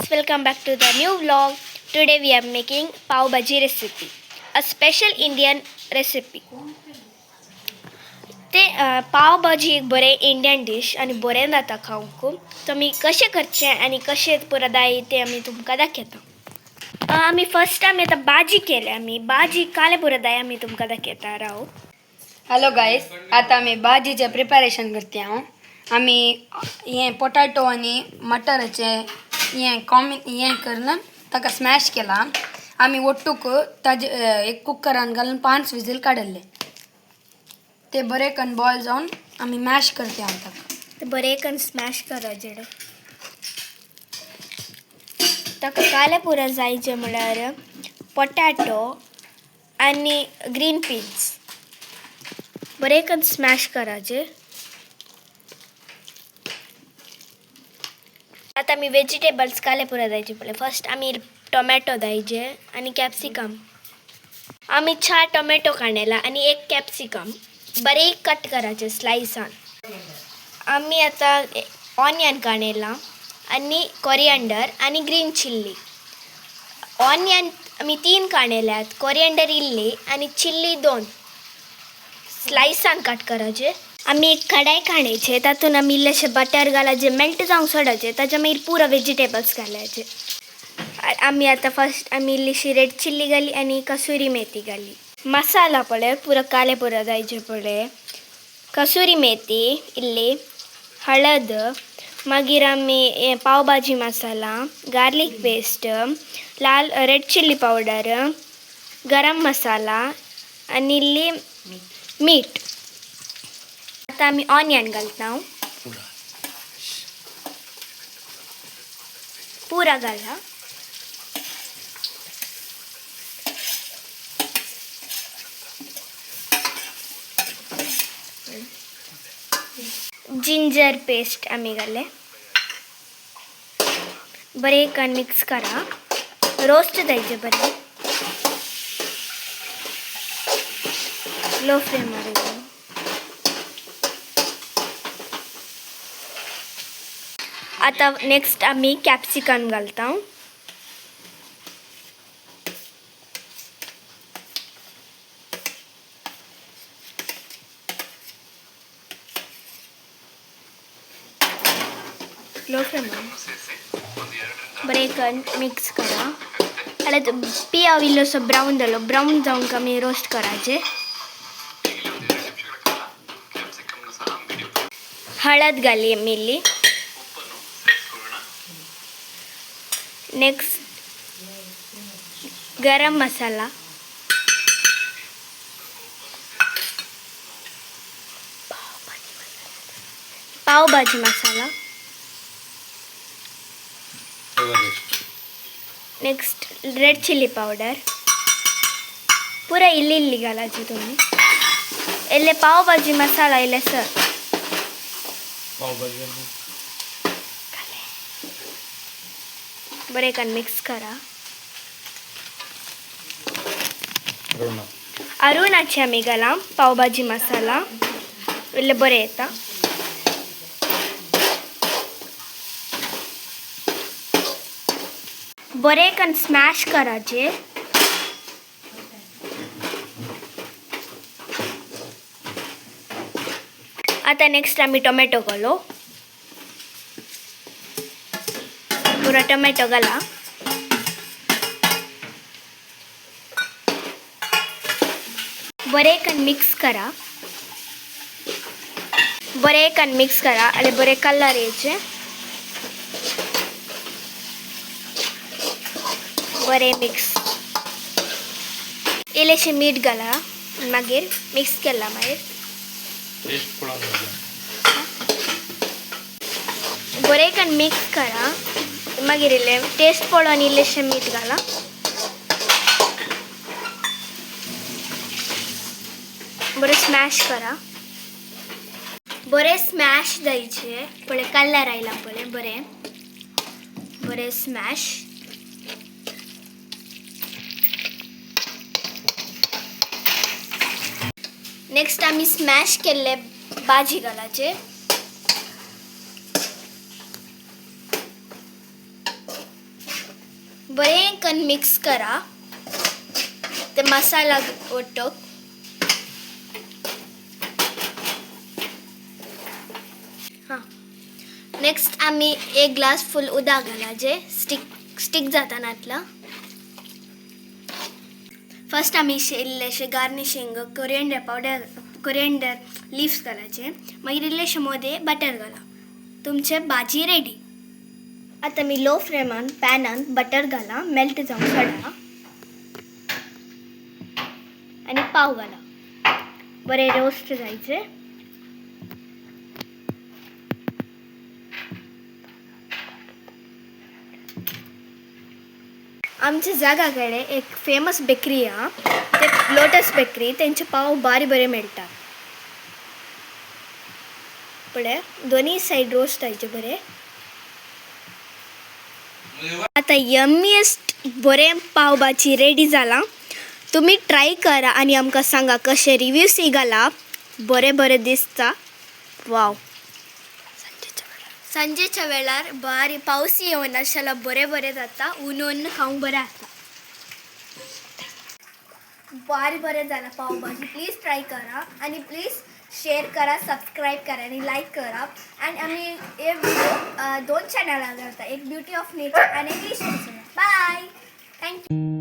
guys, welcome back to the new vlog. Today we are making pav bhaji recipe, a special Indian recipe. पाव भाजी एक बरे Indian dish आणि बरें जाता खावंक. तुमी कशें करचें आनी कशें पुराय ते आमी तुमकां दाखयता. आमी आतां भाजी केल्या आमी भाजी काले पुराय आमी तुमकां दाखयता राव. हॅलो गाईस, आता आम्ही भाजीचे प्रिपरेशन करते हांव. आम्ही हे पोटॅटो आणि मटराचे हे करून ताका स्मॅश केला. आम्ही ओट्टूक ताजे एक कुकरान घालून 5 विजील काढले. ते बरे कन बॉयल जावन आम्ही मॅश करते हांव ताका. ते बरे कन स्मॅश करायचे ताका काले पुरा जायचे म्हळ्यार पोटॅटो आनी ग्रीन पीन्स बरे कन स्मॅश करायचे. आता आमी वेजिटेबल्स काले पुरा जायचे पळय. फर्स्ट आमी टोमॅटो जायचे आनी कॅप्सिकम. आमी 4 टोमॅटो काडलेला आनी 1 कॅप्सिकम बरे कट करायचे स्लायसान. आमी आता ऑनियन काडलेला आनी कोरिएंडर आनी ग्रीन चिल्ली. ऑनियन आमी 3 काडलेल्यात, कोरिएंडर इल्ली आनी चिल्ली 2 स्लायसान कट करायचे. आमी एक कढाई काडयचे, तातून आमी इल्लेशे बटर घालायचे, मेल्ट जावंक सोडायचे. ताच्या मागीर पुरो वेजिटेबल्स घालायचे. आमी आतां फर्स्ट आमी इल्लीशी रेड चिल्ली घाली आनी कसुरी मेथी घाली. मसाला पळय पुरो काले पुरो जायचे पळय. कसुरी मेथी इल्ली, हळद, मागीर आमी पाव भाजी मसाला, गार्लीक पेस्ट, लाल रेड चिल्ली पावडर, गरम मसाला आनी इल्ली मीठ. आता आमी ऑनियन घालता. पुरा घाला. जिंजर पेस्ट आमी घाले. बरे कन मिक्स करा. रोस्ट जायचे बरे. लो फ्लेमार. आता नेक्स्ट आमी कॅप्सिकम घालता. लो फ्लेमार बरे कन मिक्स करा. आतां पियाव इल्लोसो ब्रावन जालो. ब्रावन जावंक आमी रोस्ट करायचे. हळद घाली आमी इल्ली. नेक्स्ट गरम masala, pav bhaji masala. Next red chilli powder. पुरा इल्ली इल्ली घालायची तुम्ही. इल्ले पाव भाजी मसाला इल्ले सर बरे कन मिक्स करा. अरुणाचे आमी घाला पाव भाजी मसाला इल्ले बरे येता. बरे कन स्मॅश करायचे. आता नेक्स्ट आमी टोमॅटो घालो. पुरा टोमॅटो घाला. बरे कन मिक्स करा. बरे कन मिक्स करा आणि बरे कलर यायचे. बरे मिक्स. इल्लेशे मीठ घाला. मागीर मिक्स केला. मागीर बरे कन मिक्स करा. मागीर इल्ले टेस्ट पळोवन इल्लेशे मीठ घाला. बरे स्मॅश करा. बरे स्मॅश जायचे पळय. कलर आयला पळय. बरे बरे स्मॅश. नेक्स्ट आमी स्मॅश केल्ले भाजी घालायचे. बरें करून मिक्स करा ते मसाला ओटक. हां नेक्स्ट आम्ही एक ग्लास फुल उदक घाला जे स्टिक जाता नातला. फर्स्ट आम्ही इल्लेशे गार्निशिंग कोरिएंडर लीव्स घालायचे. मागीर इल्लेशे मध्ये बटर घाला. तुमचे भाजी रेडी. आता मी लो फ्लेमान पॅनान बटर घाला मेल्ट जावन सोडा आणि पाव घाला. बरे रोस्ट जायचे. आमच्या जागाकडे एक फेमस बेकरी हा ते लोटस बेकरी. त्यांचे पाव बरे मेळटात. पुढे दोन्ही साईड रोस्ट जायचे बरे. आता यम्मीएस्ट बरे पाव भाजी रेडी जाला. तुम्ही ट्राय करा आणि आमकां सांगा कसे रिव्ह्यूज घाला. बरे दिसता. वाव. संजेच्या वेळार बारी पावस येवन आसला बरे जाता. ऊन खावंक बरें आसता. बरें जाला पाव भाजी. प्लीज ट्राय करा आणि प्लीज शेअर करा, सबस्क्राईब करा आणि लाईक करा. आणि आम्ही हे व्हिडिओ 2 चॅनल घालता. एक ब्युटी ऑफ नेचर आणि एक बाय. थँक्यू.